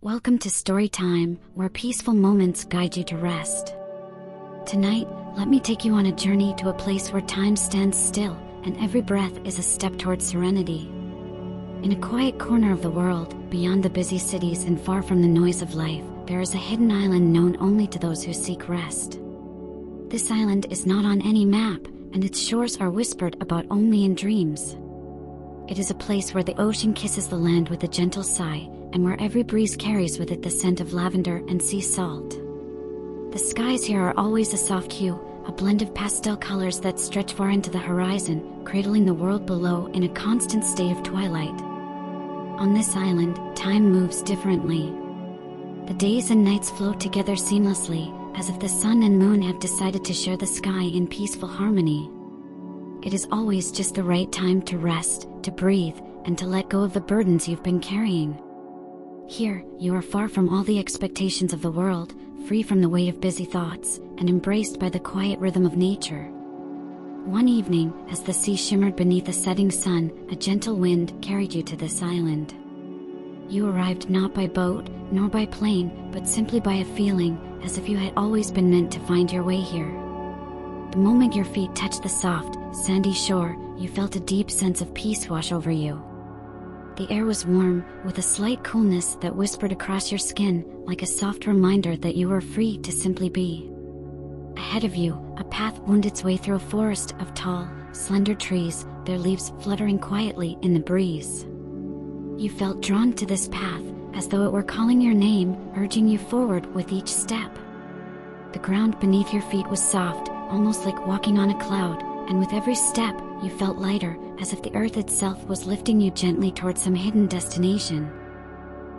Welcome to Storytime, where peaceful moments guide you to rest. Tonight, let me take you on a journey to a place where time stands still and every breath is a step towards serenity. In a quiet corner of the world, beyond the busy cities and far from the noise of life, there is a hidden island known only to those who seek rest. This island is not on any map, and its shores are whispered about only in dreams. It is a place where the ocean kisses the land with a gentle sigh, and where every breeze carries with it the scent of lavender and sea salt. The skies here are always a soft hue, a blend of pastel colors that stretch far into the horizon, cradling the world below in a constant state of twilight. On this island, time moves differently. The days and nights flow together seamlessly, as if the sun and moon have decided to share the sky in peaceful harmony. It is always just the right time to rest, to breathe, and to let go of the burdens you've been carrying. Here, you are far from all the expectations of the world, free from the weight of busy thoughts, and embraced by the quiet rhythm of nature. One evening, as the sea shimmered beneath the setting sun, a gentle wind carried you to this island. You arrived not by boat, nor by plane, but simply by a feeling, as if you had always been meant to find your way here. The moment your feet touched the soft, sandy shore, you felt a deep sense of peace wash over you. The air was warm, with a slight coolness that whispered across your skin, like a soft reminder that you were free to simply be. Ahead of you, a path wound its way through a forest of tall, slender trees, their leaves fluttering quietly in the breeze. You felt drawn to this path, as though it were calling your name, urging you forward with each step. The ground beneath your feet was soft, almost like walking on a cloud, and with every step, you felt lighter, as if the earth itself was lifting you gently towards some hidden destination.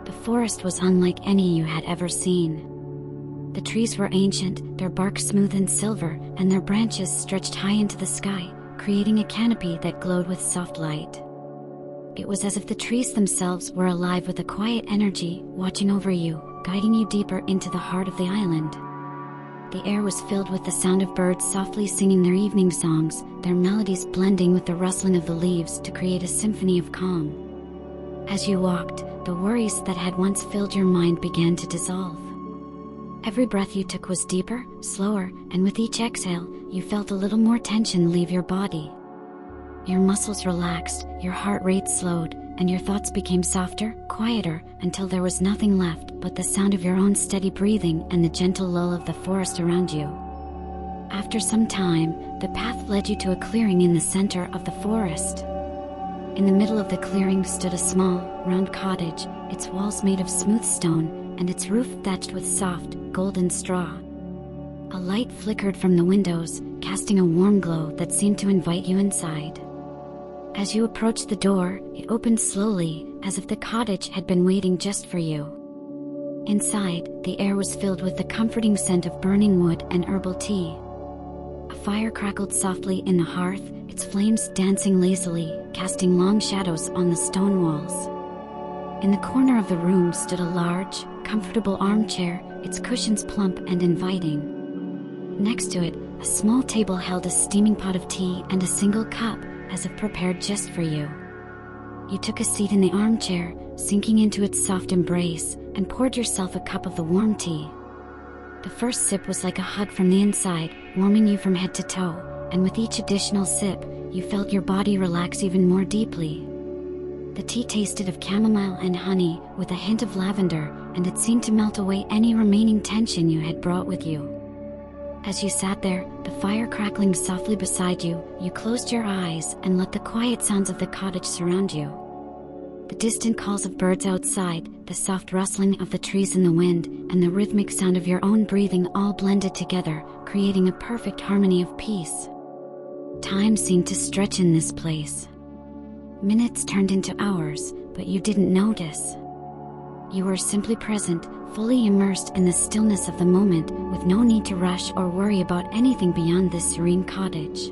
The forest was unlike any you had ever seen. The trees were ancient, their bark smooth and silver, and their branches stretched high into the sky, creating a canopy that glowed with soft light. It was as if the trees themselves were alive with a quiet energy, watching over you, guiding you deeper into the heart of the island. The air was filled with the sound of birds softly singing their evening songs, their melodies blending with the rustling of the leaves to create a symphony of calm. As you walked, the worries that had once filled your mind began to dissolve. Every breath you took was deeper, slower, and with each exhale, you felt a little more tension leave your body. Your muscles relaxed, your heart rate slowed, and your thoughts became softer, quieter, until there was nothing left but the sound of your own steady breathing and the gentle lull of the forest around you. After some time, the path led you to a clearing in the center of the forest. In the middle of the clearing stood a small, round cottage, its walls made of smooth stone, and its roof thatched with soft, golden straw. A light flickered from the windows, casting a warm glow that seemed to invite you inside. As you approached the door, it opened slowly, as if the cottage had been waiting just for you. Inside, the air was filled with the comforting scent of burning wood and herbal tea. A fire crackled softly in the hearth, its flames dancing lazily, casting long shadows on the stone walls. In the corner of the room stood a large, comfortable armchair, its cushions plump and inviting. Next to it, a small table held a steaming pot of tea and a single cup, as if prepared just for you. You took a seat in the armchair, sinking into its soft embrace, and poured yourself a cup of the warm tea. The first sip was like a hug from the inside, warming you from head to toe, and with each additional sip, you felt your body relax even more deeply. The tea tasted of chamomile and honey, with a hint of lavender, and it seemed to melt away any remaining tension you had brought with you. As you sat there, the fire crackling softly beside you, you closed your eyes and let the quiet sounds of the cottage surround you. The distant calls of birds outside, the soft rustling of the trees in the wind, and the rhythmic sound of your own breathing all blended together, creating a perfect harmony of peace. Time seemed to stretch in this place. Minutes turned into hours, but you didn't notice. You were simply present, fully immersed in the stillness of the moment, with no need to rush or worry about anything beyond this serene cottage.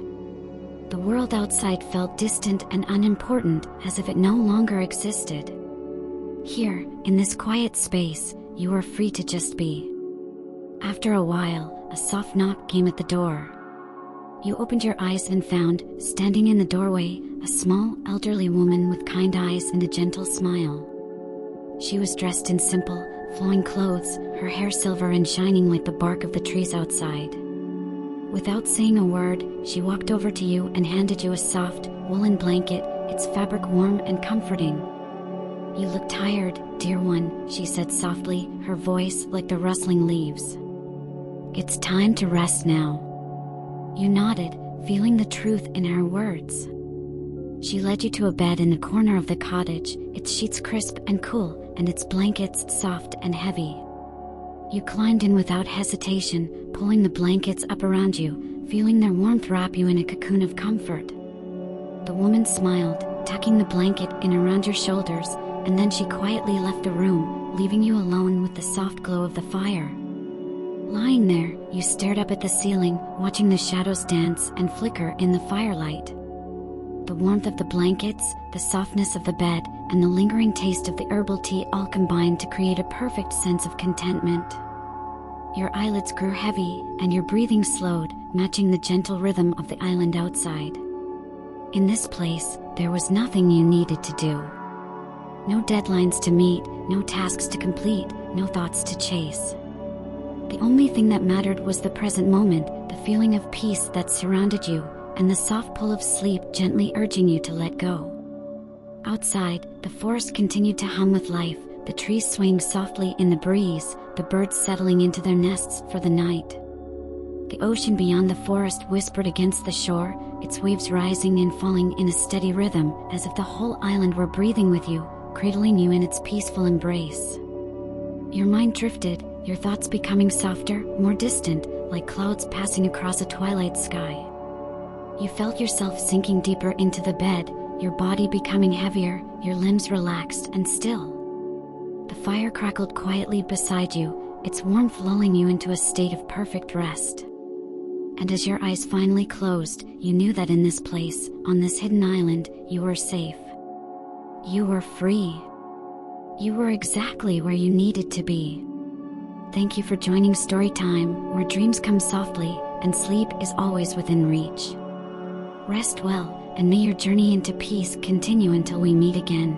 The world outside felt distant and unimportant, as if it no longer existed. Here, in this quiet space, you were free to just be. After a while, a soft knock came at the door. You opened your eyes and found, standing in the doorway, a small, elderly woman with kind eyes and a gentle smile. She was dressed in simple, flowing clothes, her hair silver and shining like the bark of the trees outside. Without saying a word, she walked over to you and handed you a soft, woolen blanket, its fabric warm and comforting. "You look tired, dear one," she said softly, her voice like the rustling leaves. "It's time to rest now." You nodded, feeling the truth in her words. She led you to a bed in the corner of the cottage, its sheets crisp and cool, and its blankets soft and heavy. You climbed in without hesitation, pulling the blankets up around you, feeling their warmth wrap you in a cocoon of comfort. The woman smiled, tucking the blanket in around your shoulders, and then she quietly left the room, leaving you alone with the soft glow of the fire. Lying there, you stared up at the ceiling, watching the shadows dance and flicker in the firelight. The warmth of the blankets, the softness of the bed, and the lingering taste of the herbal tea all combined to create a perfect sense of contentment. Your eyelids grew heavy, and your breathing slowed, matching the gentle rhythm of the island outside. In this place, there was nothing you needed to do. No deadlines to meet, no tasks to complete, no thoughts to chase. The only thing that mattered was the present moment, the feeling of peace that surrounded you, and the soft pull of sleep gently urging you to let go. Outside, the forest continued to hum with life, the trees swaying softly in the breeze, the birds settling into their nests for the night. The ocean beyond the forest whispered against the shore, its waves rising and falling in a steady rhythm, as if the whole island were breathing with you, cradling you in its peaceful embrace. Your mind drifted, your thoughts becoming softer, more distant, like clouds passing across a twilight sky. You felt yourself sinking deeper into the bed, your body becoming heavier, your limbs relaxed and still. The fire crackled quietly beside you, its warmth lulling you into a state of perfect rest. And as your eyes finally closed, you knew that in this place, on this hidden island, you were safe. You were free. You were exactly where you needed to be. Thank you for joining Storytime, where dreams come softly, and sleep is always within reach. Rest well, and may your journey into peace continue until we meet again.